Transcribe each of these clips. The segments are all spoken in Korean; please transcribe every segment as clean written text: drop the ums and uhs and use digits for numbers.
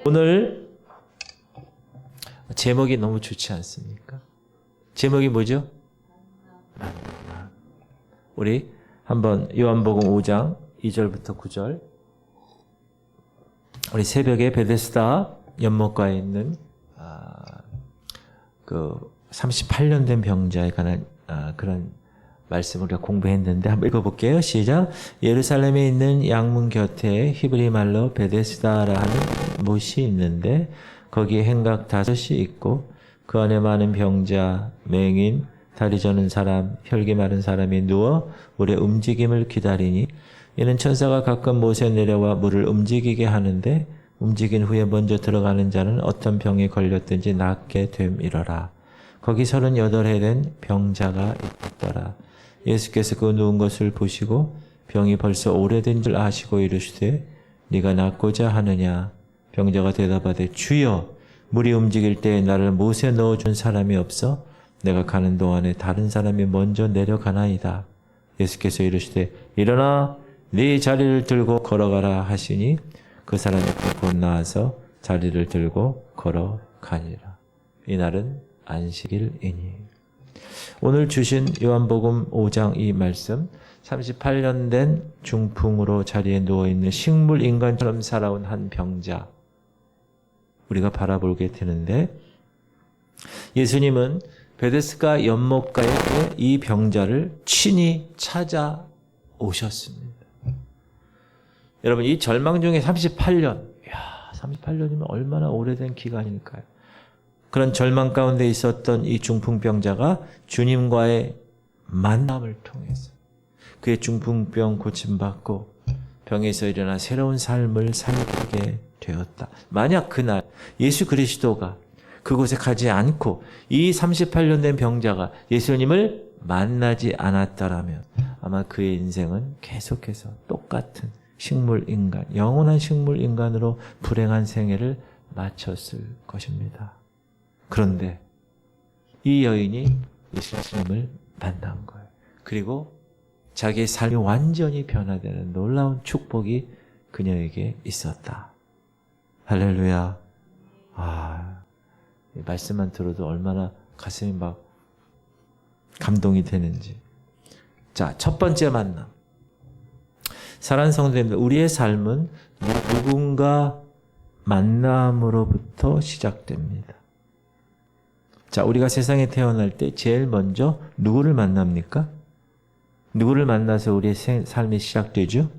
오늘 제목이 너무 좋지 않습니까? 제목이 뭐죠? 우리 한번 요한복음 5장 2절부터 9절, 우리 새벽에 베데스다 연못가에 있는 그 38년 된 병자에 관한 그런 말씀을 우리가 공부했는데 한번 읽어볼게요. 시작. 예루살렘에 있는 양문 곁에 히브리 말로 베데스다라는 못이 있는데 거기에 행각 5이 있고 그 안에 많은 병자, 맹인, 다리 저는 사람, 혈기 마른 사람이 누워 물의 움직임을 기다리니 이는 천사가 가끔 못에 내려와 물을 움직이게 하는데 움직인 후에 먼저 들어가는 자는 어떤 병에 걸렸든지 낫게 됨이러라. 거기 38해 된 병자가 있더라. 예수께서 그 누운 것을 보시고 병이 벌써 오래된 줄 아시고 이르시되 네가 낫고자 하느냐. 병자가 대답하되 주여, 물이 움직일 때에 나를 못에 넣어준 사람이 없어 내가 가는 동안에 다른 사람이 먼저 내려가나이다. 예수께서 이르시되 일어나 네 자리를 들고 걸어가라 하시니 그 사람이 곧 나와서 자리를 들고 걸어가니라. 이날은 안식일이니. 오늘 주신 요한복음 5장 이 말씀, 38년 된 중풍으로 자리에 누워있는 식물 인간처럼 살아온 한 병자, 우리가 바라보게 되는데, 예수님은 베데스다 연못가에 이 병자를 친히 찾아오셨습니다. 여러분, 이 절망 중에 38년, 38년이면 얼마나 오래된 기간일까요? 그런 절망 가운데 있었던 이 중풍병자가 주님과의 만남을 통해서 그의 중풍병 고침받고 병에서 일어나 새로운 삶을 살게 되었다. 만약 그날 예수 그리스도가 그곳에 가지 않고 이 38년 된 병자가 예수님을 만나지 않았다라면 아마 그의 인생은 계속해서 똑같은 식물인간, 영원한 식물인간으로 불행한 생애를 마쳤을 것입니다. 그런데 이 여인이 예수님을 만난 거예요. 그리고 자기의 삶이 완전히 변화되는 놀라운 축복이 그녀에게 있었다. 할렐루야. 이 말씀만 들어도 얼마나 가슴이 막 감동이 되는지. 자, 첫 번째 만남. 사랑하는 성도님들, 우리의 삶은 누군가 만남으로부터 시작됩니다. 자, 우리가 세상에 태어날 때 제일 먼저 누구를 만납니까? 누구를 만나서 우리의 삶이 시작되죠?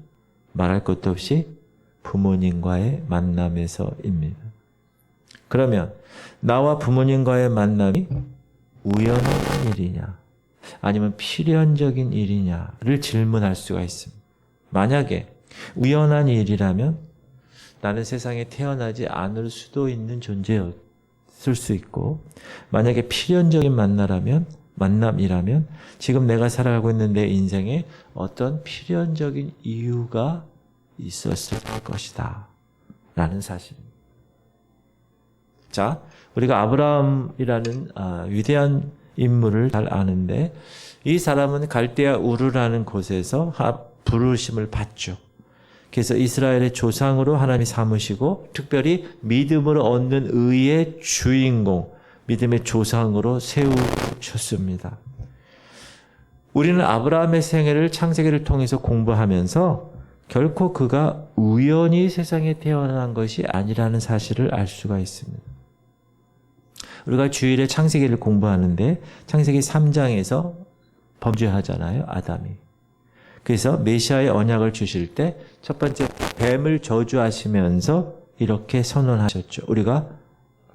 말할 것도 없이 부모님과의 만남에서입니다. 그러면 나와 부모님과의 만남이 우연한 일이냐 아니면 필연적인 일이냐를 질문할 수가 있습니다. 만약에 우연한 일이라면 나는 세상에 태어나지 않을 수도 있는 존재였을 수 있고, 만약에 필연적인 만남이라면 지금 내가 살아가고 있는 내 인생에 어떤 필연적인 이유가 있었을 것이다 라는 사실입니다. 자, 우리가 아브라함이라는 위대한 인물을 잘 아는데, 이 사람은 갈대아 우르라는 곳에서 부르심을 받죠. 그래서 이스라엘의 조상으로 하나님이 삼으시고 특별히 믿음으로 얻는 의의 주인공, 믿음의 조상으로 세우셨습니다. 우리는 아브라함의 생애를 창세기를 통해서 공부하면서 결코 그가 우연히 세상에 태어난 것이 아니라는 사실을 알 수가 있습니다. 우리가 주일에 창세기를 공부하는데 창세기 3장에서 범죄하잖아요, 아담이. 그래서 메시아의 언약을 주실 때 첫 번째 뱀을 저주하시면서 이렇게 선언하셨죠. 우리가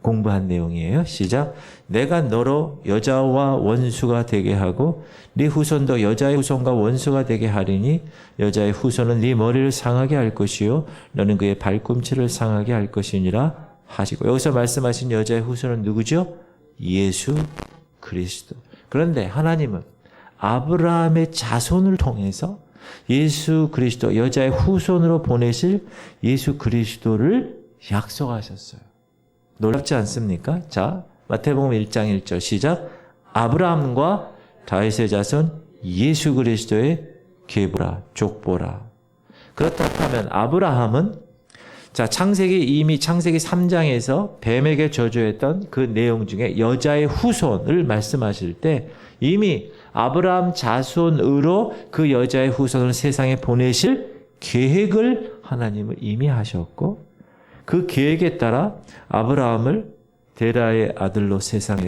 공부한 내용이에요. 시작. 내가 너로 여자와 원수가 되게 하고 네 후손도 여자의 후손과 원수가 되게 하리니 여자의 후손은 네 머리를 상하게 할 것이요 너는 그의 발꿈치를 상하게 할 것이니라 하시고, 여기서 말씀하신 여자의 후손은 누구죠? 예수 그리스도. 그런데 하나님은 아브라함의 자손을 통해서 예수 그리스도, 여자의 후손으로 보내실 예수 그리스도를 약속하셨어요. 놀랍지 않습니까? 자, 마태복음 1장 1절 시작. 아브라함과 다윗의 자손 예수 그리스도의 계보라, 족보라. 그렇다면 아브라함은 자, 이미 창세기 3장에서 뱀에게 저주했던 그 내용 중에 여자의 후손을 말씀하실 때 이미 아브라함 자손으로 그 여자의 후손을 세상에 보내실 계획을 하나님은 이미 하셨고 그 계획에 따라 아브라함을 데라의 아들로 세상에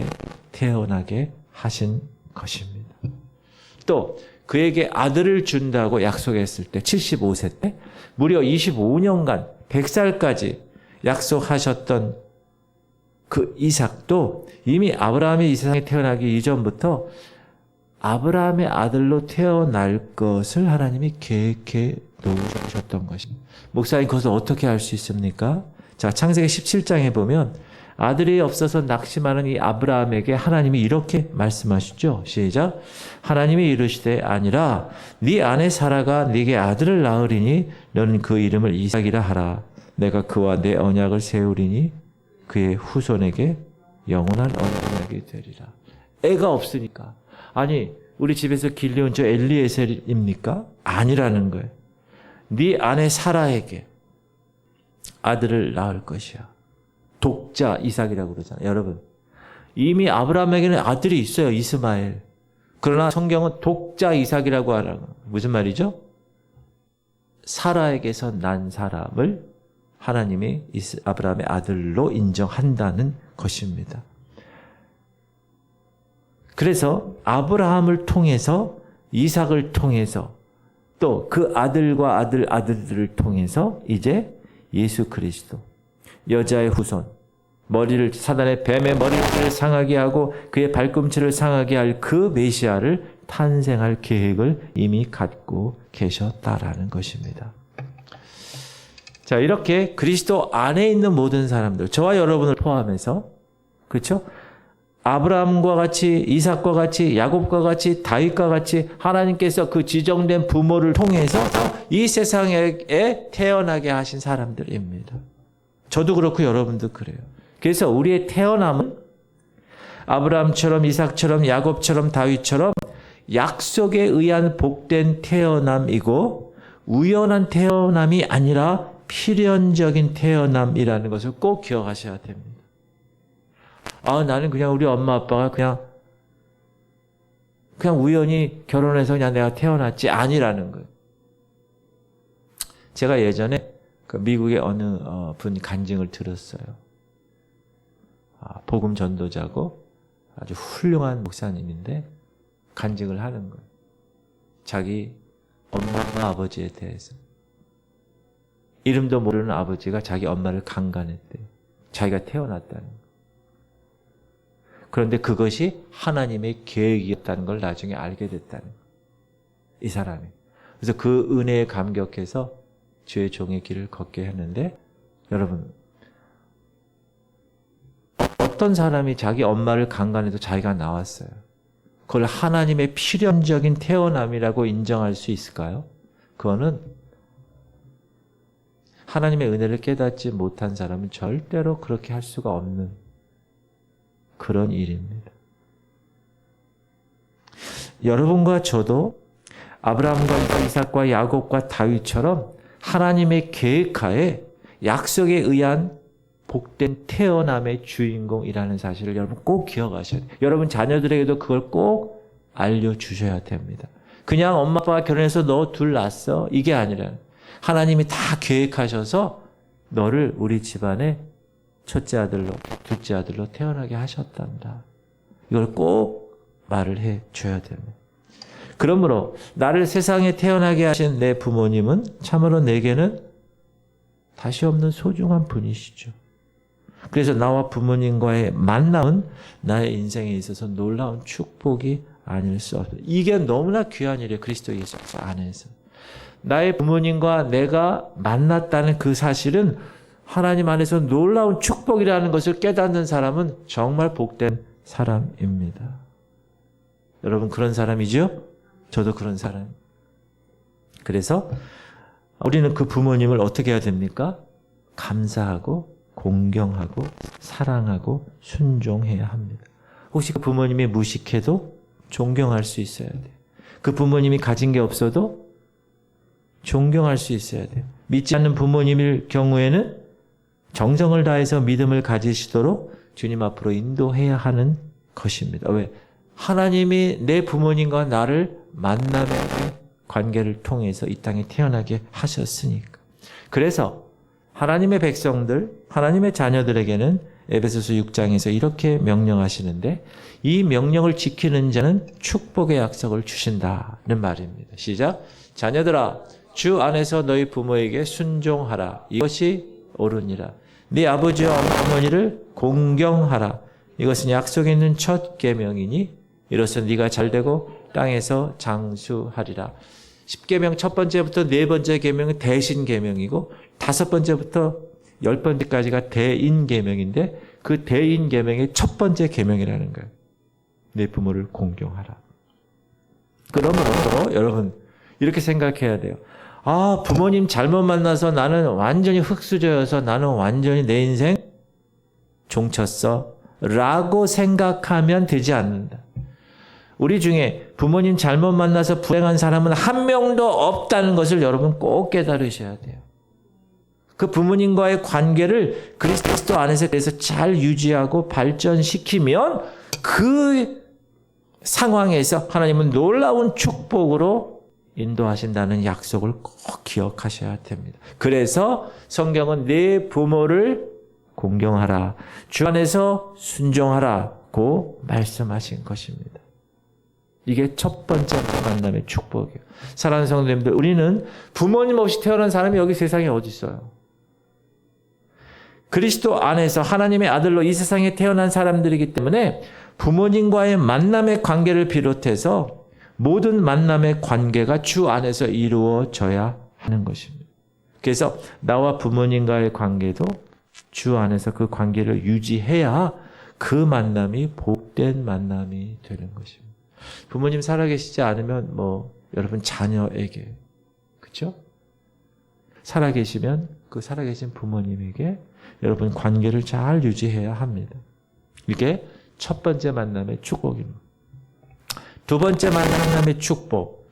태어나게 하신 것입니다. 또 그에게 아들을 준다고 약속했을 때 75세 때 무려 25년간 100살까지 약속하셨던 그 이삭도 이미 아브라함이 이 세상에 태어나기 이전부터 아브라함의 아들로 태어날 것을 하나님이 계획해 놓으셨던 것입니다. 목사님 그것을 어떻게 알 수 있습니까? 자, 창세기 17장에 보면 아들이 없어서 낙심하는 이 아브라함에게 하나님이 이렇게 말씀하시죠. 시작. 하나님이 이르시되 아니라 네 아내 사라가 네게 아들을 낳으리니 너는 그 이름을 이삭이라 하라. 내가 그와 내 언약을 세우리니 그의 후손에게 영원한 언약이 되리라. 애가 없으니까. 아니 우리 집에서 길러온 저 엘리에셀입니까? 아니라는 거예요. 네 아내 사라에게 아들을 낳을 것이야. 독자 이삭이라고 그러잖아요. 여러분 이미 아브라함에게는 아들이 있어요. 이스마엘. 그러나 성경은 독자 이삭이라고 하라고. 무슨 말이죠? 사라에게서 난 사람을 하나님이 아브라함의 아들로 인정한다는 것입니다. 그래서 아브라함을 통해서 이삭을 통해서 또 그 아들과 아들들을 통해서 이제 예수 그리스도 여자의 후손 사단의 뱀의 머리를 상하게 하고 그의 발꿈치를 상하게 할 그 메시아를 탄생할 계획을 이미 갖고 계셨다라는 것입니다. 자, 이렇게 그리스도 안에 있는 모든 사람들, 저와 여러분을 포함해서 그렇죠? 아브라함과 같이 이삭과 같이 야곱과 같이 다윗과 같이 하나님께서 그 지정된 부모를 통해서 이 세상에 태어나게 하신 사람들입니다. 저도 그렇고 여러분도 그래요. 그래서 우리의 태어남은 아브라함처럼 이삭처럼 야곱처럼 다윗처럼 약속에 의한 복된 태어남이고 우연한 태어남이 아니라 필연적인 태어남이라는 것을 꼭 기억하셔야 됩니다. 나는 그냥 우리 엄마 아빠가 그냥 우연히 결혼해서 그냥 내가 태어났지 아니라는 거예요. 제가 예전에 그 미국의 어느 분 간증을 들었어요. 복음 전도자고 아주 훌륭한 목사님인데 간증을 하는 거예요. 자기 엄마와 아버지에 대해서. 이름도 모르는 아버지가 자기 엄마를 강간했대요. 자기가 태어났다는 거예요. 그런데 그것이 하나님의 계획이었다는 걸 나중에 알게 됐다는 거예요. 이 사람이. 그래서 그 은혜에 감격해서 주의 종의 길을 걷게 했는데 여러분 어떤 사람이 자기 엄마를 강간해도 자기가 나왔어요. 그걸 하나님의 필연적인 태어남이라고 인정할 수 있을까요? 그거는 하나님의 은혜를 깨닫지 못한 사람은 절대로 그렇게 할 수가 없는 그런 일입니다. 여러분과 저도 아브라함과 이삭과 야곱과 다윗처럼 하나님의 계획하에 약속에 의한 복된 태어남의 주인공이라는 사실을 여러분 꼭 기억하셔야 돼요. 여러분 자녀들에게도 그걸 꼭 알려주셔야 됩니다. 그냥 엄마 아빠가 결혼해서 너 둘 낳았어 이게 아니라 하나님이 다 계획하셔서 너를 우리 집안에 첫째 아들로 둘째 아들로 태어나게 하셨단다. 이걸 꼭 말을 해줘야 됩니다. 그러므로 나를 세상에 태어나게 하신 내 부모님은 참으로 내게는 다시 없는 소중한 분이시죠. 그래서 나와 부모님과의 만남은 나의 인생에 있어서 놀라운 축복이 아닐 수 없어요. 이게 너무나 귀한 일이에요. 그리스도 예수 안에서. 나의 부모님과 내가 만났다는 그 사실은 하나님 안에서 놀라운 축복이라는 것을 깨닫는 사람은 정말 복된 사람입니다. 여러분 그런 사람이죠? 저도 그런 사람. 그래서 우리는 그 부모님을 어떻게 해야 됩니까? 감사하고 공경하고 사랑하고 순종해야 합니다. 혹시 그 부모님이 무식해도 존경할 수 있어야 돼요. 그 부모님이 가진 게 없어도 존경할 수 있어야 돼요. 믿지 않는 부모님일 경우에는 정성을 다해서 믿음을 가지시도록 주님 앞으로 인도해야 하는 것입니다. 왜? 하나님이 내 부모님과 나를 만남의 관계를 통해서 이 땅에 태어나게 하셨으니까. 그래서 하나님의 백성들, 하나님의 자녀들에게는 에베소서 6장에서 이렇게 명령하시는데, 이 명령을 지키는 자는 축복의 약속을 주신다는 말입니다. 시작. 자녀들아, 주 안에서 너희 부모에게 순종하라. 이것이 옳으니라. 네 아버지와 어머니를 공경하라. 이것은 약속에 있는 첫 계명이니 이로써 네가 잘되고 땅에서 장수하리라. 10계명 첫 번째부터 네 번째 계명은 대신 계명이고, 다섯 번째부터 10번째까지가 대인 계명인데, 그 대인 계명의 첫 번째 계명이라는 거예요. 내 부모를 공경하라. 그러므로 여러분 이렇게 생각해야 돼요. 아, 부모님 잘못 만나서 나는 완전히 흙수저여서 나는 완전히 내 인생 종쳤어 라고 생각하면 되지 않는다. 우리 중에 부모님 잘못 만나서 불행한 사람은 한 명도 없다는 것을 여러분 꼭 깨달으셔야 돼요. 그 부모님과의 관계를 그리스도 안에서 그래서 잘 유지하고 발전시키면 그 상황에서 하나님은 놀라운 축복으로 인도하신다는 약속을 꼭 기억하셔야 됩니다. 그래서 성경은 내 부모를 공경하라, 주 안에서 순종하라고 말씀하신 것입니다. 이게 첫 번째 만남의 축복이에요. 사랑하는 성도님들, 우리는 부모님 없이 태어난 사람이 여기 세상에 어디 있어요? 그리스도 안에서 하나님의 아들로 이 세상에 태어난 사람들이기 때문에 부모님과의 만남의 관계를 비롯해서 모든 만남의 관계가 주 안에서 이루어져야 하는 것입니다. 그래서 나와 부모님과의 관계도 주 안에서 그 관계를 유지해야 그 만남이 복된 만남이 되는 것입니다. 부모님 살아계시지 않으면 여러분 자녀에게, 그렇죠? 살아계시면 그 살아계신 부모님에게 여러분 관계를 잘 유지해야 합니다. 이게 첫 번째 만남의 축복입니다. 두 번째 만남의 축복.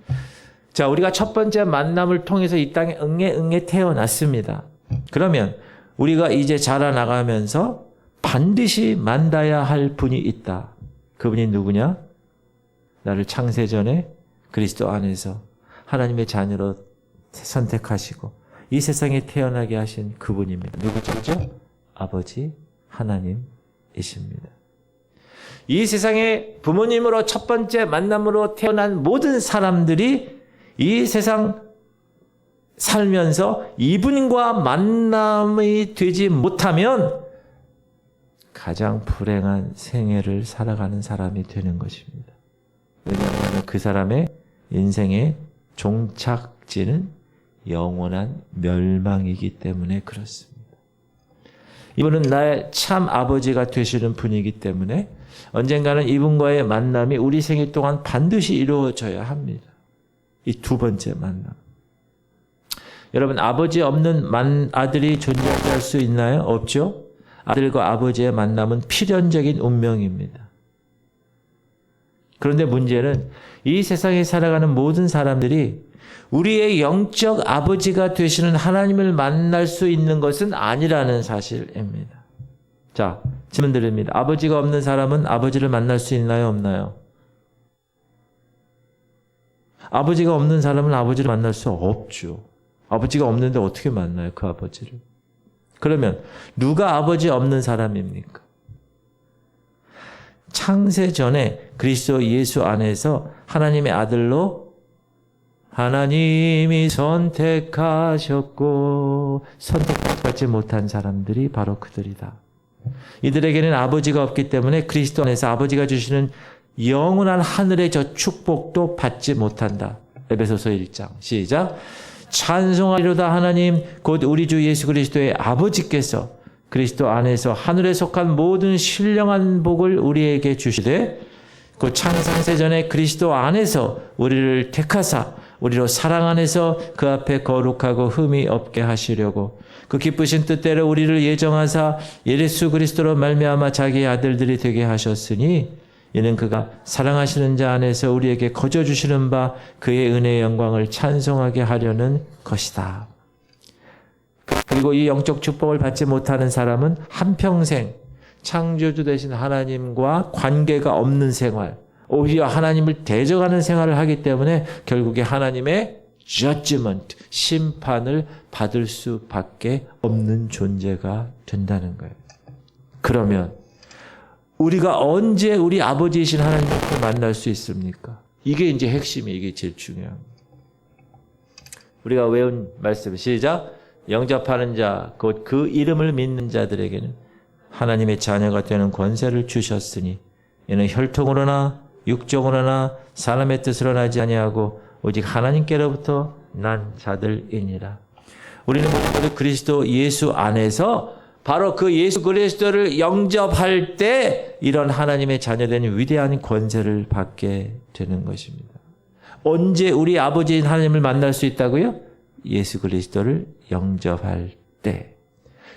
자, 우리가 첫 번째 만남을 통해서 이 땅에 응애 태어났습니다. 그러면 우리가 이제 자라나가면서 반드시 만나야 할 분이 있다. 그분이 누구냐? 나를 창세전에 그리스도 안에서 하나님의 자녀로 선택하시고 이 세상에 태어나게 하신 그분입니다. 누구죠? 아버지 하나님이십니다. 이 세상에 부모님으로 첫 번째 만남으로 태어난 모든 사람들이 이 세상 살면서 이분과 만남이 되지 못하면 가장 불행한 생애를 살아가는 사람이 되는 것입니다. 왜냐하면 그 사람의 인생의 종착지는 영원한 멸망이기 때문에 그렇습니다. 이분은 나의 참 아버지가 되시는 분이기 때문에 언젠가는 이분과의 만남이 우리 생애 동안 반드시 이루어져야 합니다. 이 두 번째 만남. 여러분, 아버지 없는 아들이 존재할 수 있나요? 없죠? 아들과 아버지의 만남은 필연적인 운명입니다. 그런데 문제는 이 세상에 살아가는 모든 사람들이 우리의 영적 아버지가 되시는 하나님을 만날 수 있는 것은 아니라는 사실입니다. 자, 질문 드립니다. 아버지가 없는 사람은 아버지를 만날 수 있나요? 없나요? 아버지가 없는 사람은 아버지를 만날 수 없죠. 아버지가 없는데 어떻게 만나요? 그 아버지를. 그러면 누가 아버지 없는 사람입니까? 창세 전에 그리스도 예수 안에서 하나님의 아들로 하나님이 선택하셨고 선택받지 못한 사람들이 바로 그들이다. 이들에게는 아버지가 없기 때문에 그리스도 안에서 아버지가 주시는 영원한 하늘의 저 축복도 받지 못한다. 에베소서 1장 시작. 찬송하리로다 하나님 곧 우리 주 예수 그리스도의 아버지께서 그리스도 안에서 하늘에 속한 모든 신령한 복을 우리에게 주시되 곧 창세 전에 그리스도 안에서 우리를 택하사 우리로 사랑 안에서 그 앞에 거룩하고 흠이 없게 하시려고 그 기쁘신 뜻대로 우리를 예정하사 예수 그리스도로 말미암아 자기의 아들들이 되게 하셨으니 이는 그가 사랑하시는 자 안에서 우리에게 거저 주시는 바 그의 은혜의 영광을 찬송하게 하려는 것이다. 그리고 이 영적 축복을 받지 못하는 사람은 한평생 창조주 되신 하나님과 관계가 없는 생활, 오히려 하나님을 대적하는 생활을 하기 때문에 결국에 하나님의 judgment, 심판을 받을 수밖에 없는 존재가 된다는 거예요. 그러면 우리가 언제 우리 아버지이신 하나님을 만날 수 있습니까? 이게 이제 핵심이에요. 이게 제일 중요한 거예요. 우리가 외운 말씀 시작. 영접하는 자, 곧 그 이름을 믿는 자들에게는 하나님의 자녀가 되는 권세를 주셨으니 이는 혈통으로나 육종으로나 사람의 뜻으로 나지 아니하고 오직 하나님께로부터 난 자들이니라. 우리는 모두 그리스도 예수 안에서 바로 그 예수 그리스도를 영접할 때 이런 하나님의 자녀된 위대한 권세를 받게 되는 것입니다. 언제 우리 아버지인 하나님을 만날 수 있다고요? 예수 그리스도를 영접할 때.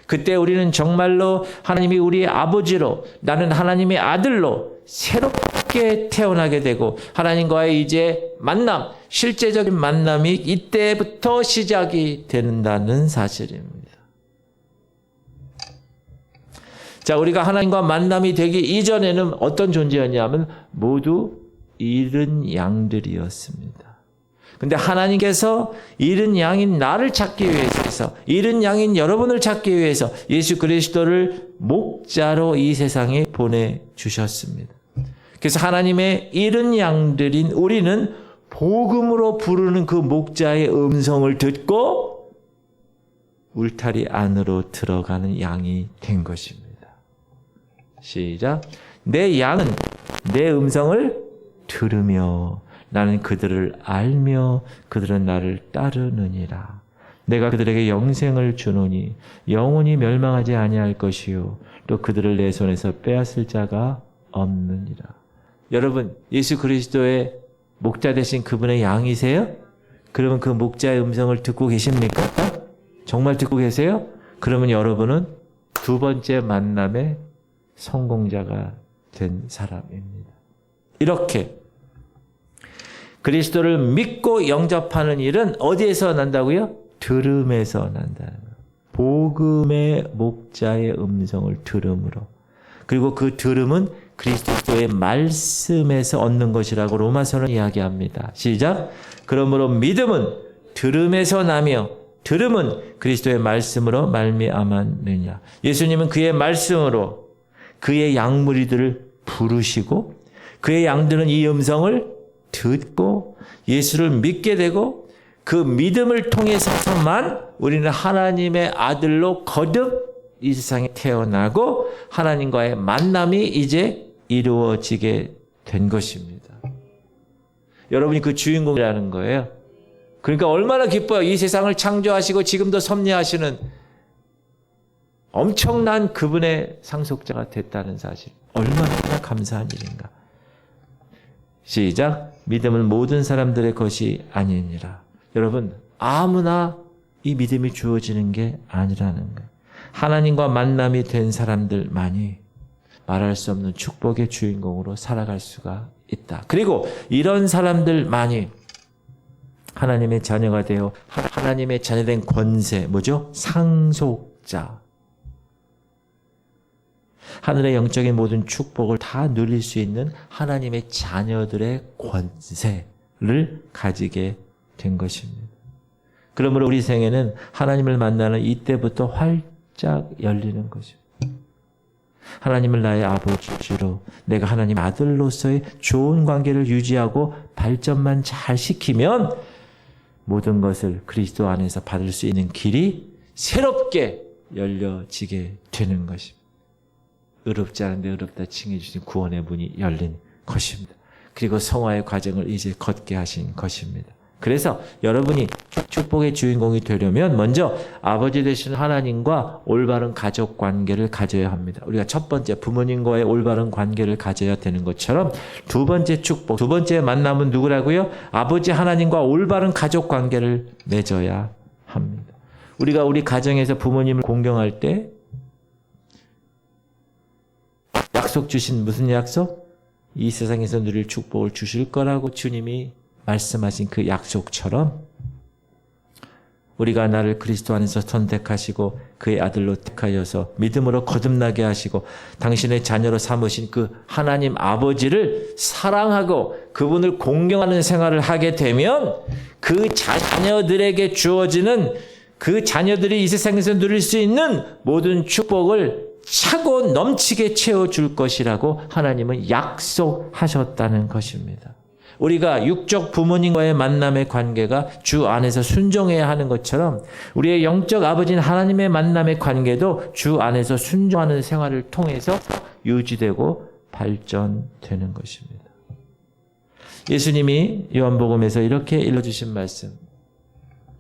그때 우리는 정말로 하나님이 우리의 아버지로, 나는 하나님의 아들로 새롭게 태어나게 되고 하나님과의 이제 만남, 실제적인 만남이 이때부터 시작이 된다는 사실입니다. 자, 우리가 하나님과 만남이 되기 이전에는 어떤 존재였냐면 모두 잃은 양들이었습니다. 근데 하나님께서 잃은 양인 나를 찾기 위해서, 잃은 양인 여러분을 찾기 위해서 예수 그리스도를 목자로 이 세상에 보내주셨습니다. 그래서 하나님의 잃은 양들인 우리는 복음으로 부르는 그 목자의 음성을 듣고 울타리 안으로 들어가는 양이 된 것입니다. 시작. 내 양은 내 음성을 들으며 나는 그들을 알며 그들은 나를 따르느니라. 내가 그들에게 영생을 주노니 영원히 멸망하지 아니할 것이요 또 그들을 내 손에서 빼앗을 자가 없느니라. 여러분, 예수 그리스도의 목자 되신 그분의 양이세요? 그러면 그 목자의 음성을 듣고 계십니까? 정말 듣고 계세요? 그러면 여러분은 두 번째 만남의 성공자가 된 사람입니다. 이렇게 그리스도를 믿고 영접하는 일은 어디에서 난다고요? 들음에서 난다는 거예요. 복음의 목자의 음성을 들음으로. 그리고 그 들음은 그리스도의 말씀에서 얻는 것이라고 로마서는 이야기합니다. 시작. 그러므로 믿음은 들음에서 나며 들음은 그리스도의 말씀으로 말미암았느냐. 예수님은 그의 말씀으로 그의 양무리들을 부르시고 그의 양들은 이 음성을 듣고 예수를 믿게 되고 그 믿음을 통해서만 우리는 하나님의 아들로 거듭 이 세상에 태어나고 하나님과의 만남이 이제 이루어지게 된 것입니다. 여러분이 그 주인공이라는 거예요. 그러니까 얼마나 기뻐요. 이 세상을 창조하시고 지금도 섭리하시는 엄청난 그분의 상속자가 됐다는 사실. 얼마나 감사한 일인가. 시작. 믿음은 모든 사람들의 것이 아니니라. 여러분, 아무나 이 믿음이 주어지는 게 아니라는 거예요. 하나님과 만남이 된 사람들만이 말할 수 없는 축복의 주인공으로 살아갈 수가 있다. 그리고 이런 사람들만이 하나님의 자녀가 되어 하나님의 자녀된 권세, 뭐죠? 상속자. 하늘의 영적인 모든 축복을 다 누릴 수 있는 하나님의 자녀들의 권세를 가지게 된 것입니다. 그러므로 우리 생애는 하나님을 만나는 이때부터 활짝 열리는 것입니다. 하나님을 나의 아버지로 내가 하나님 아들로서의 좋은 관계를 유지하고 발전만 잘 시키면 모든 것을 그리스도 안에서 받을 수 있는 길이 새롭게 열려지게 되는 것입니다. 의롭지 않은데 의롭다 칭해 주신 구원의 문이 열린 것입니다. 그리고 성화의 과정을 이제 걷게 하신 것입니다. 그래서 여러분이 축복의 주인공이 되려면 먼저 아버지 되시는 하나님과 올바른 가족 관계를 가져야 합니다. 우리가 첫 번째 부모님과의 올바른 관계를 가져야 되는 것처럼 두 번째 축복, 두 번째 만남은 누구라고요? 아버지 하나님과 올바른 가족 관계를 맺어야 합니다. 우리가 우리 가정에서 부모님을 공경할 때 약속 주신 무슨 약속? 이 세상에서 누릴 축복을 주실 거라고 주님이 말씀하신 그 약속처럼 우리가 나를 그리스도 안에서 선택하시고 그의 아들로 택하여서 믿음으로 거듭나게 하시고 당신의 자녀로 삼으신 그 하나님 아버지를 사랑하고 그분을 공경하는 생활을 하게 되면 그 자녀들에게 주어지는 그 자녀들이 이 세상에서 누릴 수 있는 모든 축복을 차고 넘치게 채워줄 것이라고 하나님은 약속하셨다는 것입니다. 우리가 육적 부모님과의 만남의 관계가 주 안에서 순종해야 하는 것처럼 우리의 영적 아버지인 하나님의 만남의 관계도 주 안에서 순종하는 생활을 통해서 유지되고 발전되는 것입니다. 예수님이 요한복음에서 이렇게 일러주신 말씀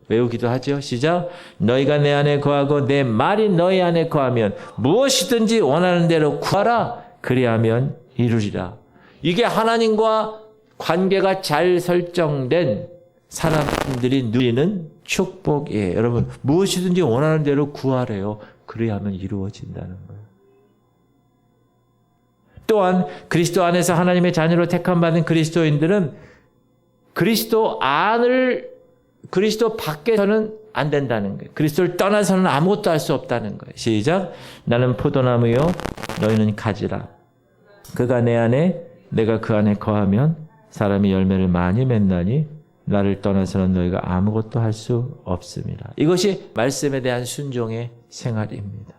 외우기도 하죠. 시작. 너희가 내 안에 거하고 내 말이 너희 안에 거하면 무엇이든지 원하는 대로 구하라. 그리하면 이루리라. 이게 하나님과 관계가 잘 설정된 사람들이 누리는 축복이에요. 여러분 무엇이든지 원하는 대로 구하래요. 그리하면 이루어진다는 거예요. 또한 그리스도 안에서 하나님의 자녀로 택함받은 그리스도인들은 그리스도 밖에서는 안 된다는 거예요. 그리스도를 떠나서는 아무것도 할 수 없다는 거예요. 시작. 나는 포도나무요 너희는 가지라. 그가 내 안에 내가 그 안에 거하면 사람이 열매를 많이 맺나니 나를 떠나서는 너희가 아무것도 할 수 없습니다. 이것이 말씀에 대한 순종의 생활입니다.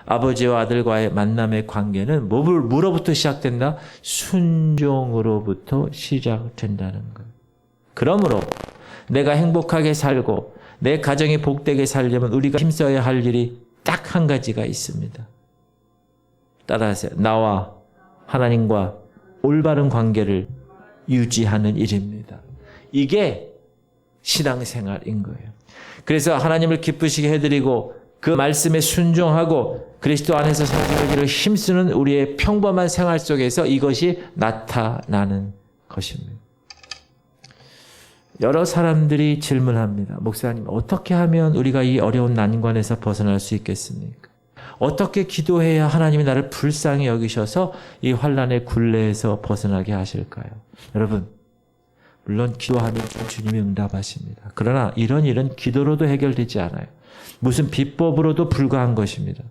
아버지와 아들과의 만남의 관계는 뭐로부터 시작된다? 순종으로부터 시작된다는 거예요. 그러므로 내가 행복하게 살고 내 가정이 복되게 살려면 우리가 힘써야 할 일이 딱 한 가지가 있습니다. 따라하세요. 나와 하나님과 올바른 관계를 유지하는 일입니다. 이게 신앙생활인 거예요. 그래서 하나님을 기쁘시게 해드리고 그 말씀에 순종하고 그리스도 안에서 살기를 힘쓰는 우리의 평범한 생활 속에서 이것이 나타나는 것입니다. 여러 사람들이 질문합니다. 목사님, 어떻게 하면 우리가 이 어려운 난관에서 벗어날 수 있겠습니까? 어떻게 기도해야 하나님이 나를 불쌍히 여기셔서 이 환난의 굴레에서 벗어나게 하실까요? 여러분, 물론 기도하면 주님이 응답하십니다. 그러나 이런 일은 기도로도 해결되지 않아요. 무슨 비법으로도 불가한 것입니다.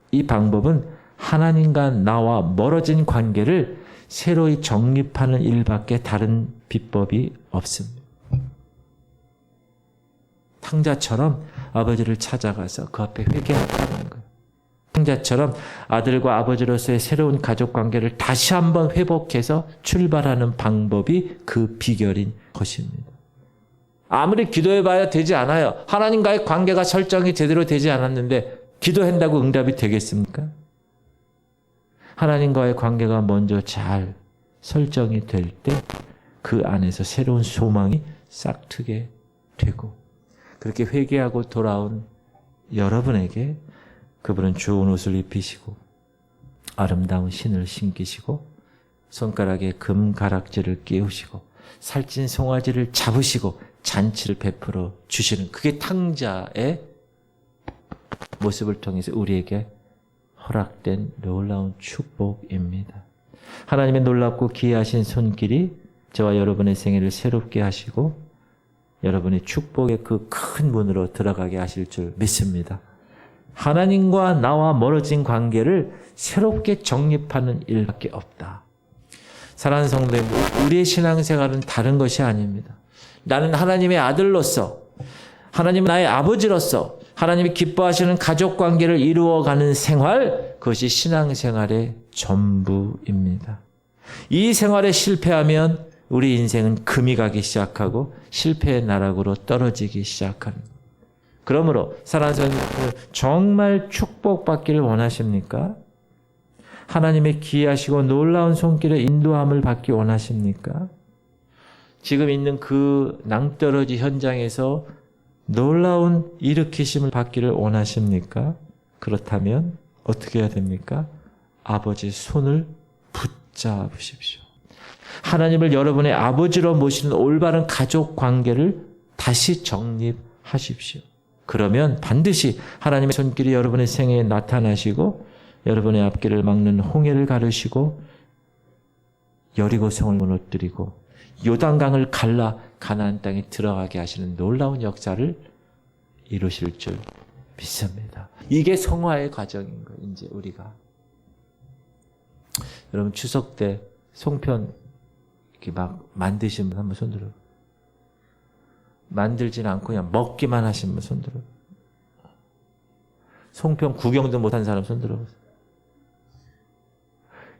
이 방법은 하나님과 나와 멀어진 관계를 새로이 정립하는 일밖에 다른 비법이 없습니다. 탕자처럼 아버지를 찾아가서 그 앞에 회개하는 거예요. 탕자처럼 아들과 아버지로서의 새로운 가족 관계를 다시 한번 회복해서 출발하는 방법이 그 비결인 것입니다. 아무리 기도해봐야 되지 않아요. 하나님과의 관계가 설정이 제대로 되지 않았는데 기도한다고 응답이 되겠습니까? 하나님과의 관계가 먼저 잘 설정이 될 때 그 안에서 새로운 소망이 싹트게 되고 그렇게 회개하고 돌아온 여러분에게 그분은 좋은 옷을 입히시고 아름다운 신을 신기시고 손가락에 금가락지를 끼우시고 살찐 송아지를 잡으시고 잔치를 베풀어 주시는 그게 탕자의 모습을 통해서 우리에게 허락된 놀라운 축복입니다. 하나님의 놀랍고 기이하신 손길이 저와 여러분의 생애를 새롭게 하시고 여러분의 축복의 그 큰 문으로 들어가게 하실 줄 믿습니다. 하나님과 나와 멀어진 관계를 새롭게 정립하는 일밖에 없다. 사랑하는 성도님, 우리의 신앙생활은 다른 것이 아닙니다. 나는 하나님의 아들로서 하나님은 나의 아버지로서 하나님이 기뻐하시는 가족관계를 이루어가는 생활, 그것이 신앙생활의 전부입니다. 이 생활에 실패하면 우리 인생은 금이 가기 시작하고 실패의 나락으로 떨어지기 시작합니다. 그러므로 사랑하는 성도들, 정말 축복받기를 원하십니까? 하나님의 기이하시고 놀라운 손길의 인도함을 받기 원하십니까? 지금 있는 그 낭떠러지 현장에서 놀라운 일으키심을 받기를 원하십니까? 그렇다면 어떻게 해야 됩니까? 아버지의 손을 붙잡으십시오. 하나님을 여러분의 아버지로 모시는 올바른 가족 관계를 다시 정립하십시오. 그러면 반드시 하나님의 손길이 여러분의 생애에 나타나시고 여러분의 앞길을 막는 홍해를 가르시고 여리고성을 무너뜨리고 요단강을 갈라 가나안 땅에 들어가게 하시는 놀라운 역사를 이루실 줄 믿습니다. 이게 성화의 과정인 거예요. 이제 우리가 여러분 추석 때 송편 이렇게 막 만드신 분 한번 손들어. 만들진 않고 그냥 먹기만 하신 분 손들어. 송편 구경도 못한 사람 손들어.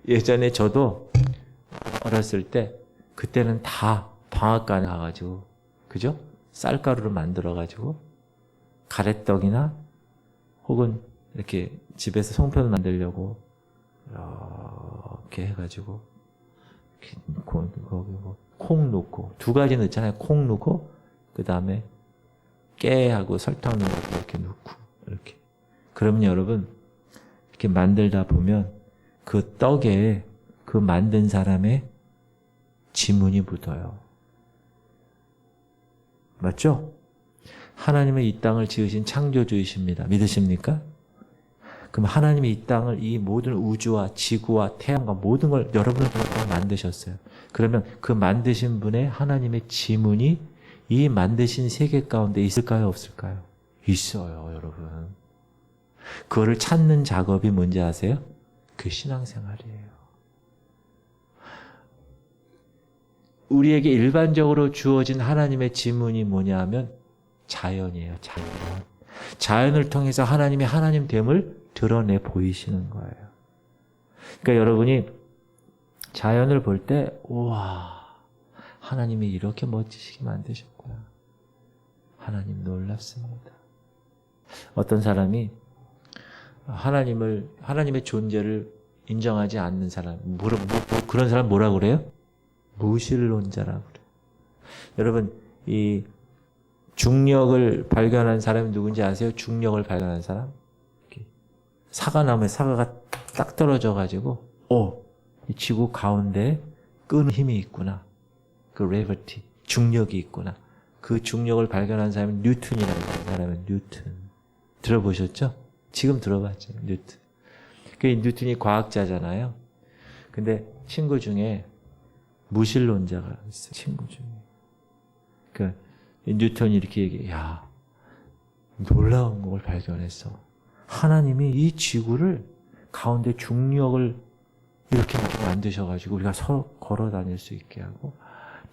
예전에 저도 어렸을 때 그때는 다 방앗간에 가가지고 그죠? 쌀가루를 만들어가지고 가래떡이나 혹은 이렇게 집에서 송편을 만들려고 이렇게 해가지고 거기 콩 넣고 2가지 넣잖아요. 콩 넣고 그 다음에 깨하고 설탕 넣고 이렇게 넣고 이렇게. 그러면 여러분 이렇게 만들다 보면 그 떡에 그 만든 사람의 지문이 묻어요. 맞죠? 하나님은 이 땅을 지으신 창조주이십니다. 믿으십니까? 그럼 하나님이 이 땅을 이 모든 우주와 지구와 태양과 모든 걸 여러분을 통해 만드셨어요. 그러면 그 만드신 분의 하나님의 지문이 이 만드신 세계 가운데 있을까요? 없을까요? 있어요, 여러분. 그거를 찾는 작업이 뭔지 아세요? 그 신앙생활이에요. 우리에게 일반적으로 주어진 하나님의 지문이 뭐냐면 자연이에요. 자연. 자연을 통해서 하나님의 하나님됨을 드러내 보이시는 거예요. 그러니까 여러분이 자연을 볼 때 우와, 하나님이 이렇게 멋지시게 만드셨구나. 하나님 놀랍습니다. 어떤 사람이 하나님의 존재를 인정하지 않는 사람, 그런 사람 뭐라고 그래요? 무신론자라고 그래요. 여러분, 이 중력을 발견한 사람이 누군지 아세요? 중력을 발견한 사람? 사과나무에 사과가 딱 떨어져가지고, 이 지구 가운데 끄는 힘이 있구나. 그 그래비티, 중력이 있구나. 그 중력을 발견한 사람이 뉴턴이라는 사람은 뉴턴. 들어보셨죠? 지금 들어봤죠, 뉴턴. 그 뉴턴이 과학자잖아요. 근데 친구 중에 무신론자가 있어요. 친구 중에. 그 뉴턴이 이렇게 얘기해. 야, 놀라운 걸 발견했어. 하나님이 이 지구를 가운데 중력을 이렇게 만드셔가지고 우리가 서로 걸어 다닐 수 있게 하고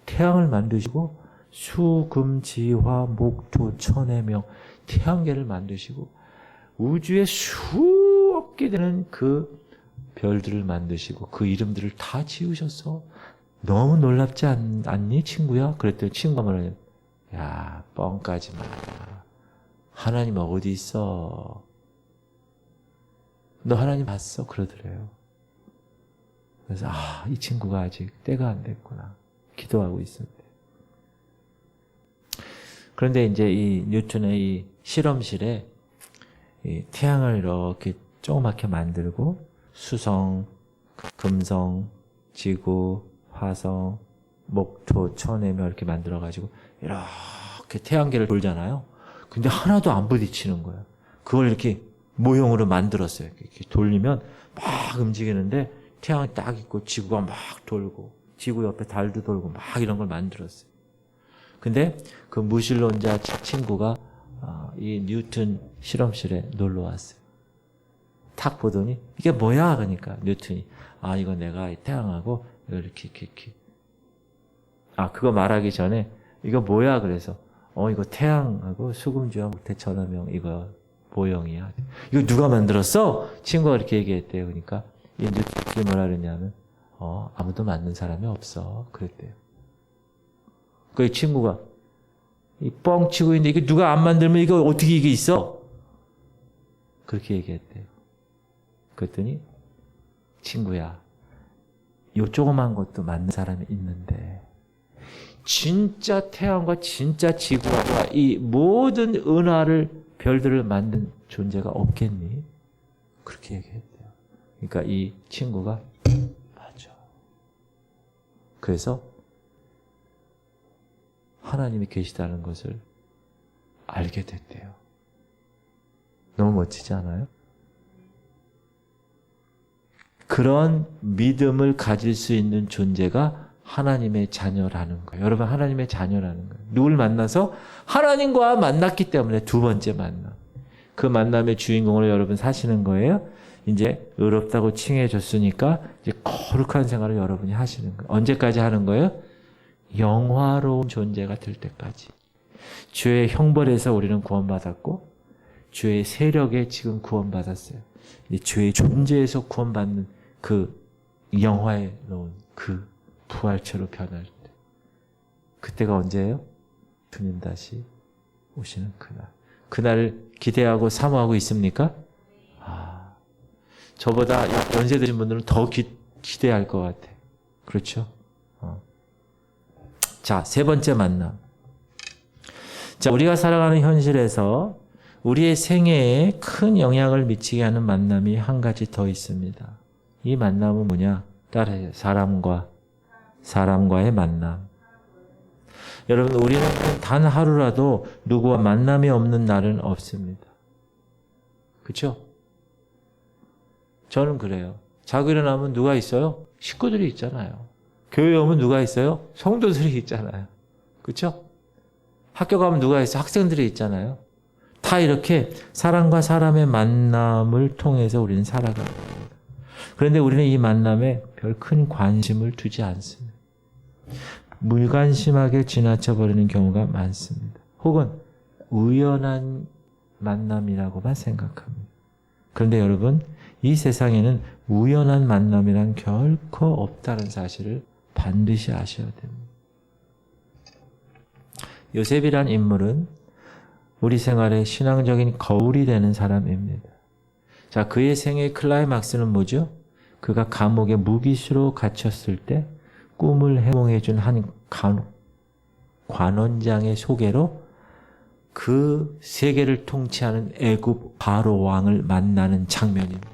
태양을 만드시고 수금지화 목토 천해명 태양계를 만드시고 우주에 수억 개 되는 그 별들을 만드시고 그 이름들을 다 지으셨어. 너무 놀랍지 않니 친구야? 그랬더니 친구가 말하냐, 야, 뻥까지 마라. 하나님 어디 있어? 너 하나님 봤어? 그러더래요. 그래서 이 친구가 아직 때가 안 됐구나. 기도하고 있었는데. 그런데 이제 이 뉴턴의 이 실험실에 이 태양을 이렇게 조그맣게 만들고 수성, 금성, 지구, 화성, 목토, 천해명 이렇게 만들어가지고 이렇게 태양계를 돌잖아요. 근데 하나도 안 부딪히는 거예요. 그걸 이렇게 모형으로 만들었어요. 이렇게 돌리면 막 움직이는데 태양이 딱 있고 지구가 막 돌고 지구 옆에 달도 돌고 막 이런 걸 만들었어요. 근데 그 무신론자 친구가 이 뉴턴 실험실에 놀러 왔어요. 탁 보더니 이게 뭐야? 그러니까 뉴턴이 이거 내가 태양하고 이렇게 그거 말하기 전에 이거 뭐야? 그래서 이거 태양하고 수금지와 목토 천해명 이거 모형이야. 이거 누가 만들었어? 친구가 이렇게 얘기했대요. 그러니까 이 뉴턴이 뭐라 그랬냐면 아무도 만든 사람이 없어. 그랬대요. 그 친구가 이 뻥 치고 있는데 이거 누가 안 만들면 이거 어떻게 이게 있어? 그렇게 얘기했대요. 그랬더니 친구야, 요 조그만 것도 만든 사람이 있는데 진짜 태양과 진짜 지구와 이 모든 은하를 별들을 만든 존재가 없겠니? 그렇게 얘기했대요. 그러니까 이 친구가 맞아. 그래서 하나님이 계시다는 것을 알게 됐대요. 너무 멋지지 않아요? 그런 믿음을 가질 수 있는 존재가 하나님의 자녀라는 거예요. 여러분 하나님의 자녀라는 거예요. 누굴 만나서? 하나님과 만났기 때문에 두 번째 만남. 그 만남의 주인공을 여러분 사시는 거예요. 이제 의롭다고 칭해 줬으니까 이제 거룩한 생활을 여러분이 하시는 거예요. 언제까지 하는 거예요? 영화로운 존재가 될 때까지. 주의 형벌에서 우리는 구원받았고 주의 세력에 지금 구원받았어요. 주의 존재에서 구원받는 그 영화에 놓은 그 부활체로 변할 때. 그때가 언제예요? 주님 다시 오시는 그날. 그날을 기대하고 사모하고 있습니까? 저보다 연세 드신 분들은 더 기대할 것 같아. 그렇죠? 자, 세 번째 만남. 자, 우리가 살아가는 현실에서 우리의 생애에 큰 영향을 미치게 하는 만남이 한 가지 더 있습니다. 이 만남은 뭐냐? 따라해요. 사람과의 만남. 여러분, 우리는 단 하루라도 누구와 만남이 없는 날은 없습니다. 그렇죠? 저는 그래요. 자고 일어나면 누가 있어요? 식구들이 있잖아요. 교회 오면 누가 있어요? 성도들이 있잖아요. 그렇죠? 학교 가면 누가 있어요? 학생들이 있잖아요. 다 이렇게 사람과 사람의 만남을 통해서 우리는 살아갑니다. 그런데 우리는 이 만남에 별 큰 관심을 두지 않습니다. 무관심하게 지나쳐버리는 경우가 많습니다. 혹은 우연한 만남이라고만 생각합니다. 그런데 여러분, 이 세상에는 우연한 만남이란 결코 없다는 사실을 반드시 아셔야 됩니다. 요셉이란 인물은 우리 생활의 신앙적인 거울이 되는 사람입니다. 자, 그의 생애의 클라이막스는 뭐죠? 그가 감옥에 무기수로 갇혔을 때 꿈을 해몽해 준 한 관원장의 소개로 그 세계를 통치하는 애굽 바로 왕을 만나는 장면입니다.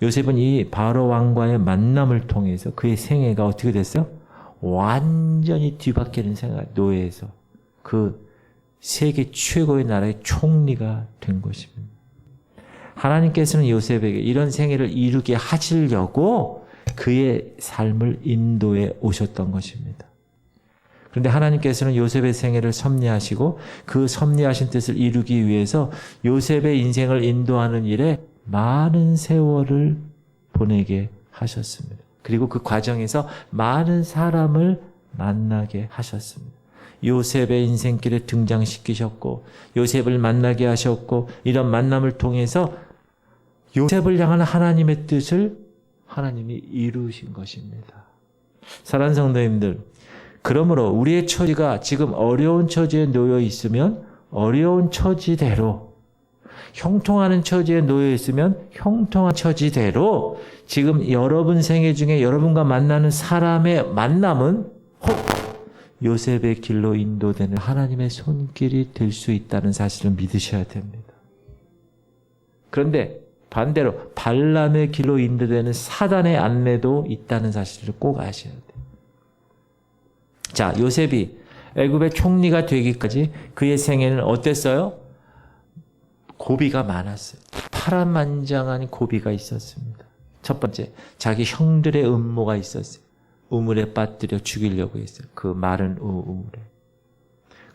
요셉은 이 바로 왕과의 만남을 통해서 그의 생애가 어떻게 됐어요? 완전히 뒤바뀌는 생활, 노예에서 그 세계 최고의 나라의 총리가 된 것입니다. 하나님께서는 요셉에게 이런 생애를 이루게 하시려고 그의 삶을 인도해 오셨던 것입니다. 그런데 하나님께서는 요셉의 생애를 섭리하시고 그 섭리하신 뜻을 이루기 위해서 요셉의 인생을 인도하는 일에 많은 세월을 보내게 하셨습니다. 그리고 그 과정에서 많은 사람을 만나게 하셨습니다. 요셉의 인생길에 등장시키셨고 요셉을 만나게 하셨고 이런 만남을 통해서 요셉을 향한 하나님의 뜻을 하나님이 이루신 것입니다. 사랑하는 성도님들, 그러므로 우리의 처지가 지금 어려운 처지에 놓여 있으면 어려운 처지대로, 형통하는 처지에 놓여 있으면 형통한 처지대로 지금 여러분 생애 중에 여러분과 만나는 사람의 만남은 혹 요셉의 길로 인도되는 하나님의 손길이 될 수 있다는 사실을 믿으셔야 됩니다. 그런데 반대로 발람의 길로 인도되는 사단의 안내도 있다는 사실을 꼭 아셔야 돼요. 자, 요셉이 애굽의 총리가 되기까지 그의 생애는 어땠어요? 고비가 많았어요. 파란만장한 고비가 있었습니다. 첫 번째, 자기 형들의 음모가 있었어요. 우물에 빠뜨려 죽이려고 했어요. 그 마른 우물에.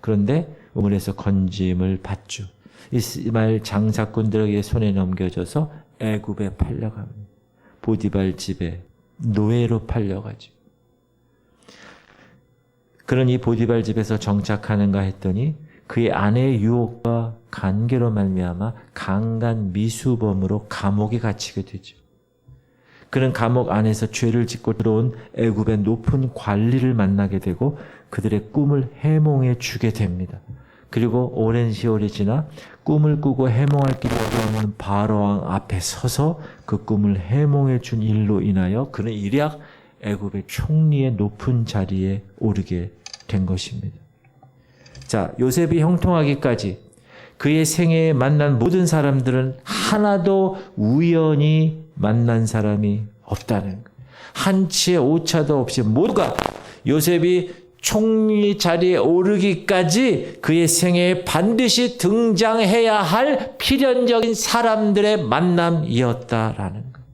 그런데 우물에서 건짐을 받죠. 이스마엘 장사꾼들에게 손에 넘겨져서 애굽에 팔려갑니다. 보디발 집에 노예로 팔려가죠. 그런 이 보디발 집에서 정착하는가 했더니 그의 아내의 유혹과 관계로 말미암아 강간 미수범으로 감옥에 갇히게 되죠. 그는 감옥 안에서 죄를 짓고 들어온 애굽의 높은 관리를 만나게 되고 그들의 꿈을 해몽해 주게 됩니다. 그리고 오랜 세월이 지나 꿈을 꾸고 해몽할 길이 없는 바로왕 앞에 서서 그 꿈을 해몽해 준 일로 인하여 그는 일약 애굽의 총리의 높은 자리에 오르게 된 것입니다. 자, 요셉이 형통하기까지 그의 생애에 만난 모든 사람들은 하나도 우연히 만난 사람이 없다는 거예요. 한치의 오차도 없이 모두가 요셉이 총리 자리에 오르기까지 그의 생애에 반드시 등장해야 할 필연적인 사람들의 만남이었다라는 거예요.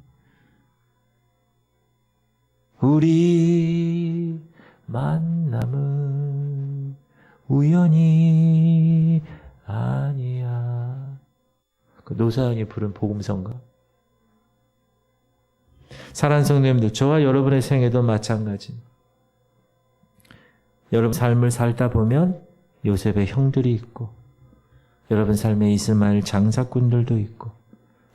우리 만남은 우연이 아니야. 그 노사연이 부른 복음성가. 사랑하는 성도님들, 저와 여러분의 생애도 마찬가지입니다. 여러분 삶을 살다 보면 요셉의 형들이 있고, 여러분 삶에 이스마엘 장사꾼들도 있고,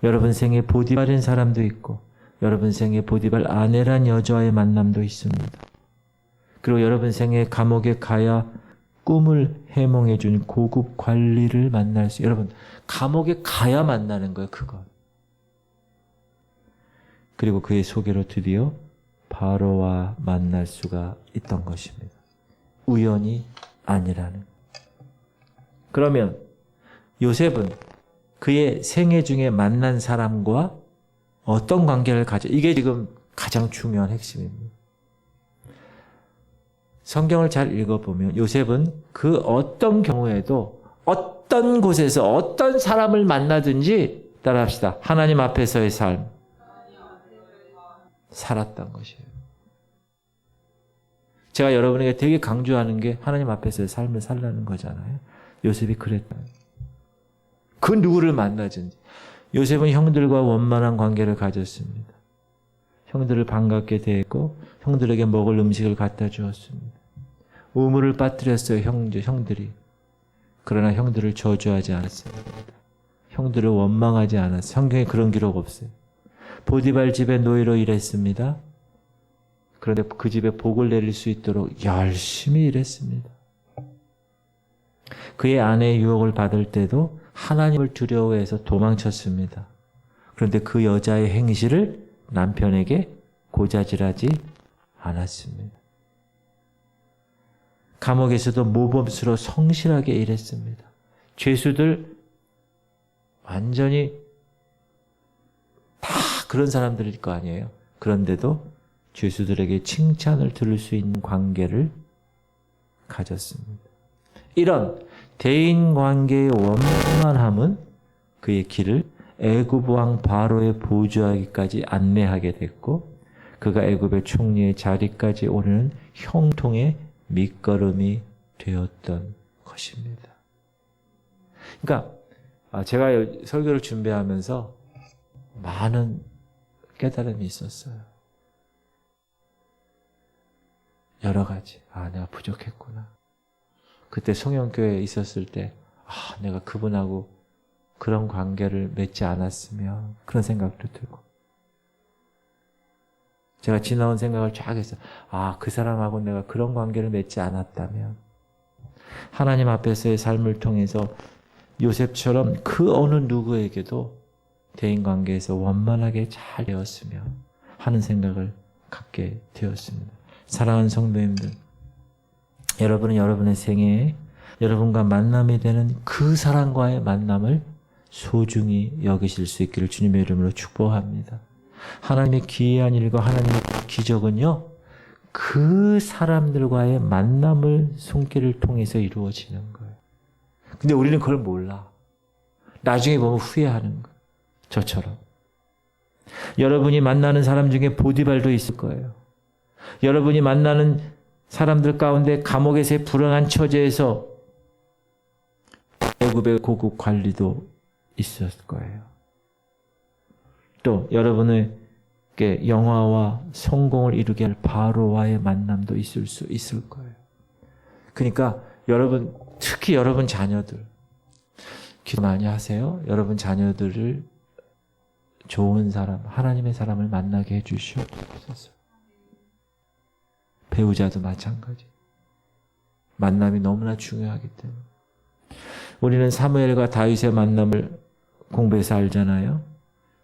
여러분 생에 보디발인 사람도 있고, 여러분 생에 보디발 아내란 여자와의 만남도 있습니다. 그리고 여러분 생에 감옥에 가야 꿈을 해몽해 준 고급 관리를 만날 수, 여러분 감옥에 가야 만나는 거예요, 그건. 그리고 그의 소개로 드디어 바로와 만날 수가 있던 것입니다. 우연이 아니라는. 그러면 요셉은 그의 생애 중에 만난 사람과 어떤 관계를 가져? 이게 지금 가장 중요한 핵심입니다. 성경을 잘 읽어보면 요셉은 그 어떤 경우에도 어떤 곳에서 어떤 사람을 만나든지, 따라합시다, 하나님 앞에서의 삶 살았던 것이에요. 제가 여러분에게 되게 강조하는 게 하나님 앞에서의 삶을 살라는 거잖아요. 요셉이 그랬다. 그 누구를 만나든지. 요셉은 형들과 원만한 관계를 가졌습니다. 형들을 반갑게 대했고 형들에게 먹을 음식을 갖다 주었습니다. 우물을 빠뜨렸어요, 형들이. 그러나 형들을 저주하지 않았습니다. 형들을 원망하지 않았어요. 성경에 그런 기록 없어요. 보디발 집에 노예로 일했습니다. 그런데 그 집에 복을 내릴 수 있도록 열심히 일했습니다. 그의 아내의 유혹을 받을 때도 하나님을 두려워해서 도망쳤습니다. 그런데 그 여자의 행실을 남편에게 고자질하지 않았습니다. 감옥에서도 모범수로 성실하게 일했습니다. 죄수들 완전히 다 그런 사람들일 거 아니에요. 그런데도 죄수들에게 칭찬을 들을 수 있는 관계를 가졌습니다. 이런 대인관계의 원만함은 그의 길을 애굽 왕 바로의 보좌하기까지 안내하게 됐고, 그가 애굽의 총리의 자리까지 오르는 형통의 밑거름이 되었던 것입니다. 그러니까 제가 설교를 준비하면서 많은 깨달음이 있었어요. 여러 가지. 내가 부족했구나. 그때 송영교회에 있었을 때 내가 그분하고 그런 관계를 맺지 않았으면, 그런 생각도 들고, 제가 지나온 생각을 쫙 해서 그 사람하고 내가 그런 관계를 맺지 않았다면, 하나님 앞에서의 삶을 통해서 요셉처럼 그 어느 누구에게도 대인관계에서 원만하게 잘 되었으면 하는 생각을 갖게 되었습니다. 사랑하는 성도님들, 여러분은 여러분의 생애에 여러분과 만남이 되는 그 사람과의 만남을 소중히 여기실 수 있기를 주님의 이름으로 축복합니다. 하나님의 기이한 일과 하나님의 기적은요, 그 사람들과의 만남을 손길을 통해서 이루어지는 거예요. 근데 우리는 그걸 몰라. 나중에 보면 후회하는 거예요. 저처럼. 여러분이 만나는 사람 중에 보디발도 있을 거예요. 여러분이 만나는 사람들 가운데 감옥에서의 불행한 처지에서 애굽의 고급 관리도 있었을 거예요. 또 여러분에게 영화와 성공을 이루게 할 바로와의 만남도 있을 수 있을 거예요. 그러니까 여러분, 특히 여러분 자녀들 기도 많이 하세요. 여러분 자녀들을 좋은 사람, 하나님의 사람을 만나게 해주시옵소서. 배우자도 마찬가지. 만남이 너무나 중요하기 때문에. 우리는 사무엘과 다윗의 만남을 공부해서 알잖아요.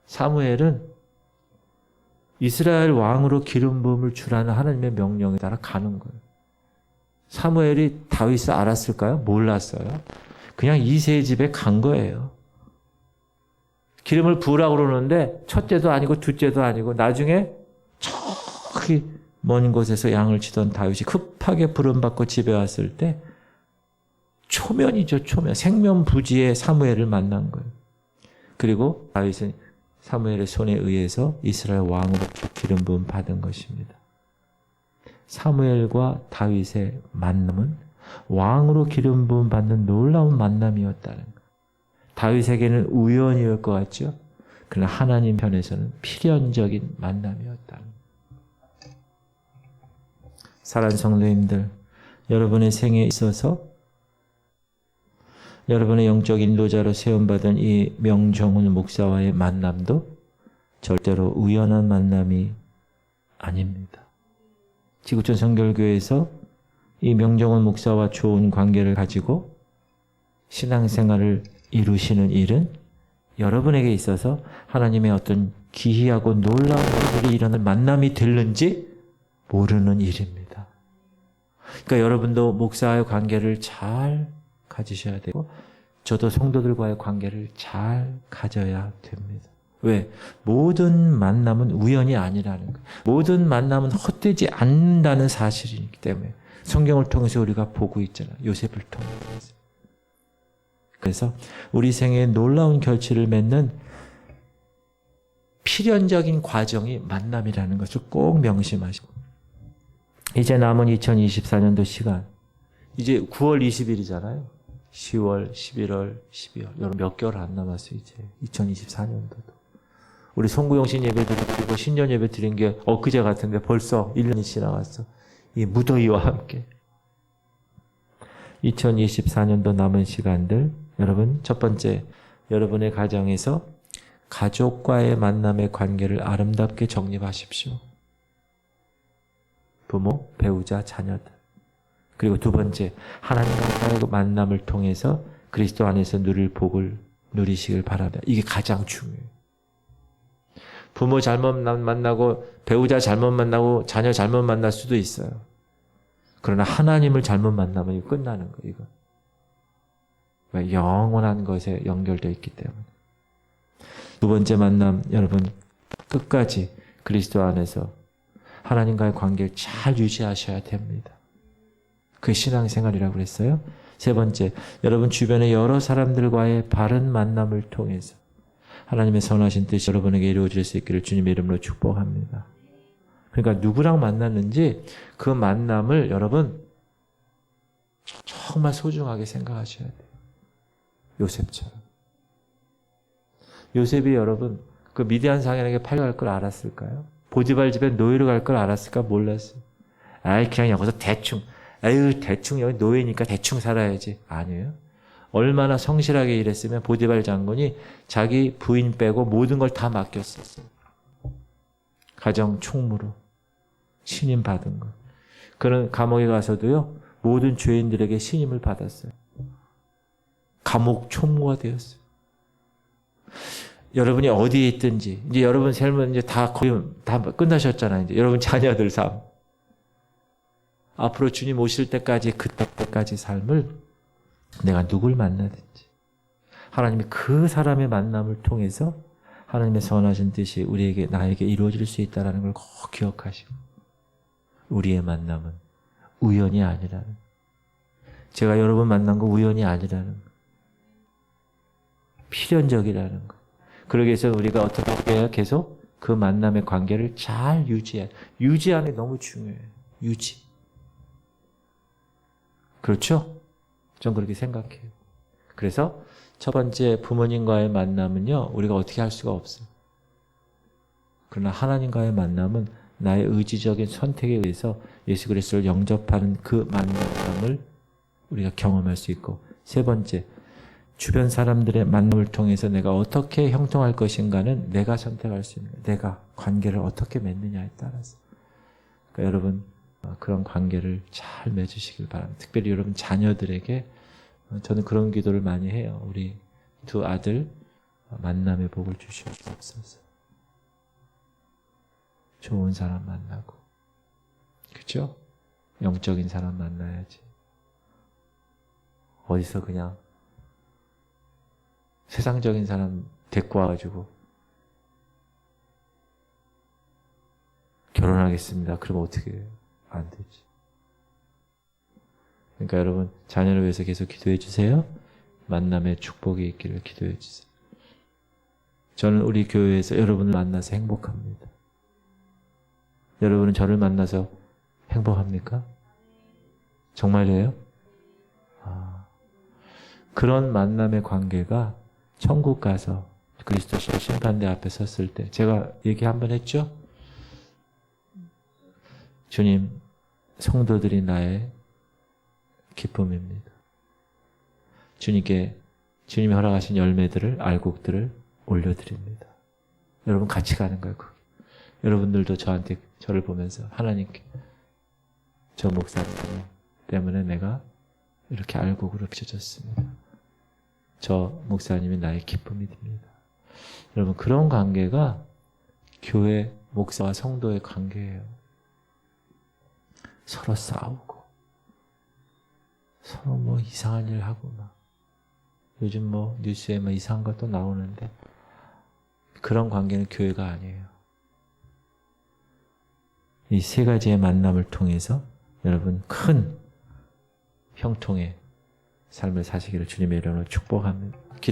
사무엘은 이스라엘 왕으로 기름 부음을 주라는 하나님의 명령에 따라 가는 거예요. 사무엘이 다윗을 알았을까요? 몰랐어요. 그냥 이새의 집에 간 거예요. 기름을 부으라고 그러는데 첫째도 아니고 둘째도 아니고, 나중에 저기 먼 곳에서 양을 치던 다윗이 급하게 부름받고 집에 왔을 때 초면이죠, 초면. 생면부지의 사무엘을 만난 거예요. 그리고 다윗은 사무엘의 손에 의해서 이스라엘 왕으로 기름 부음 받은 것입니다. 사무엘과 다윗의 만남은 왕으로 기름 부음 받는 놀라운 만남이었다는 거예요. 다윗에게는 우연이었을 것 같죠? 그러나 하나님 편에서는 필연적인 만남이었다는 거예요. 사랑하는 성도님들, 여러분의 생에 있어서 여러분의 영적 인도자로 세움받은 이 명정훈 목사와의 만남도 절대로 우연한 만남이 아닙니다. 지구촌 성결교회에서 이 명정훈 목사와 좋은 관계를 가지고 신앙생활을 이루시는 일은 여러분에게 있어서 하나님의 어떤 기이하고 놀라운 일들이 일어날 만남이 될는지 모르는 일입니다. 그러니까 여러분도 목사와의 관계를 잘 가지셔야 되고 저도 성도들과의 관계를 잘 가져야 됩니다. 왜? 모든 만남은 우연이 아니라는 거예요. 모든 만남은 헛되지 않는다는 사실이기 때문에 성경을 통해서 우리가 보고 있잖아요. 요셉을 통해서. 그래서 우리 생에 놀라운 결실을 맺는 필연적인 과정이 만남이라는 것을 꼭 명심하시고 이제 남은 2024년도 시간 이제 9월 20일이잖아요. 10월, 11월, 12월 여러분 몇 개월 안 남았어요. 이제 2024년도도. 우리 송구영신 예배 드리고 신년 예배 드린 게 엊그제 같은데 벌써 1년이 지나갔어. 이 무더위와 함께. 2024년도 남은 시간들 여러분 첫 번째 여러분의 가정에서 가족과의 만남의 관계를 아름답게 정립하십시오. 부모, 배우자, 자녀들. 그리고 두 번째 하나님과의 만남을 통해서 그리스도 안에서 누릴 복을 누리시길 바랍니다. 이게 가장 중요해요. 부모 잘못 만나고 배우자 잘못 만나고 자녀 잘못 만날 수도 있어요. 그러나 하나님을 잘못 만나면 이거 끝나는 거예요. 이거. 왜? 영원한 것에 연결되어 있기 때문에. 두 번째 만남 여러분 끝까지 그리스도 안에서 하나님과의 관계를 잘 유지하셔야 됩니다. 그게 신앙생활이라고 그랬어요. 세 번째 여러분 주변의 여러 사람들과의 바른 만남을 통해서 하나님의 선하신 뜻이 여러분에게 이루어질 수 있기를 주님의 이름으로 축복합니다. 그러니까 누구랑 만났는지 그 만남을 여러분 정말 소중하게 생각하셔야 돼요. 요셉처럼. 요셉이 여러분 그 미디안 상인에게 팔려갈 걸 알았을까요? 보디발 집에 노예로 갈 걸 알았을까? 몰랐어요. 아이 그냥 여기서 대충 여기 노예니까 대충 살아야지. 아니에요. 얼마나 성실하게 일했으면 보디발 장군이 자기 부인 빼고 모든 걸 다 맡겼었어요. 가정 총무로 신임 받은 거. 그런 감옥에 가서도요. 모든 죄인들에게 신임을 받았어요. 감옥 총무가 되었어요. 여러분이 어디에 있든지 이제 여러분 삶은 이제 다 거의 다 끝나셨잖아요. 이제 여러분 자녀들 삶. 앞으로 주님 오실 때까지 그때까지 삶을 내가 누굴 만나든지 하나님이 그 사람의 만남을 통해서 하나님의 선하신 뜻이 우리에게 나에게 이루어질 수 있다는 걸 꼭 기억하시고 우리의 만남은 우연이 아니라는 제가 여러분 만난 거 우연이 아니라는 거 필연적이라는 거 그러기 위해서 우리가 어떻게 해야 계속 그 만남의 관계를 잘 유지하는 게 너무 중요해요. 유지. 그렇죠? 전 그렇게 생각해요. 그래서 첫 번째 부모님과의 만남은요. 우리가 어떻게 할 수가 없어요. 그러나 하나님과의 만남은 나의 의지적인 선택에 의해서 예수 그리스도를 영접하는 그 만남을 우리가 경험할 수 있고 세 번째 주변 사람들의 만남을 통해서 내가 어떻게 형통할 것인가는 내가 선택할 수 있는 거예요. 내가 관계를 어떻게 맺느냐에 따라서. 그러니까 여러분 그런 관계를 잘 맺으시길 바랍니다. 특별히 여러분 자녀들에게 저는 그런 기도를 많이 해요. 우리 두 아들 만남의 복을 주시옵소서. 좋은 사람 만나고 그렇죠? 영적인 사람 만나야지. 어디서 그냥 세상적인 사람 데리고 와가지고 결혼하겠습니다. 그러면 어떻게 해요? 안 되지. 그러니까 여러분 자녀를 위해서 계속 기도해 주세요. 만남의 축복이 있기를 기도해 주세요. 저는 우리 교회에서 여러분을 만나서 행복합니다. 여러분은 저를 만나서 행복합니까? 정말이에요? 그런 만남의 관계가 천국 가서 그리스도 심판대 앞에 섰을 때 제가 얘기 한번 했죠? 주님, 성도들이 나의 기쁨입니다. 주님께 주님이 허락하신 열매들을, 알곡들을 올려드립니다. 여러분 같이 가는 거예요. 여러분들도 저를 보면서 하나님께 저 목사님 때문에 내가 이렇게 알곡으로 비춰졌습니다. 저 목사님이 나의 기쁨이 됩니다. 여러분 그런 관계가 교회 목사와 성도의 관계예요. 서로 싸우고 서로 뭐 이상한 일 하고 막 요즘 뭐 뉴스에 뭐 이상한 것도 나오는데 그런 관계는 교회가 아니에요. 이 세 가지의 만남을 통해서 여러분 큰 형통의 삶을 사시기를 주님의 이름으로 축복합니다.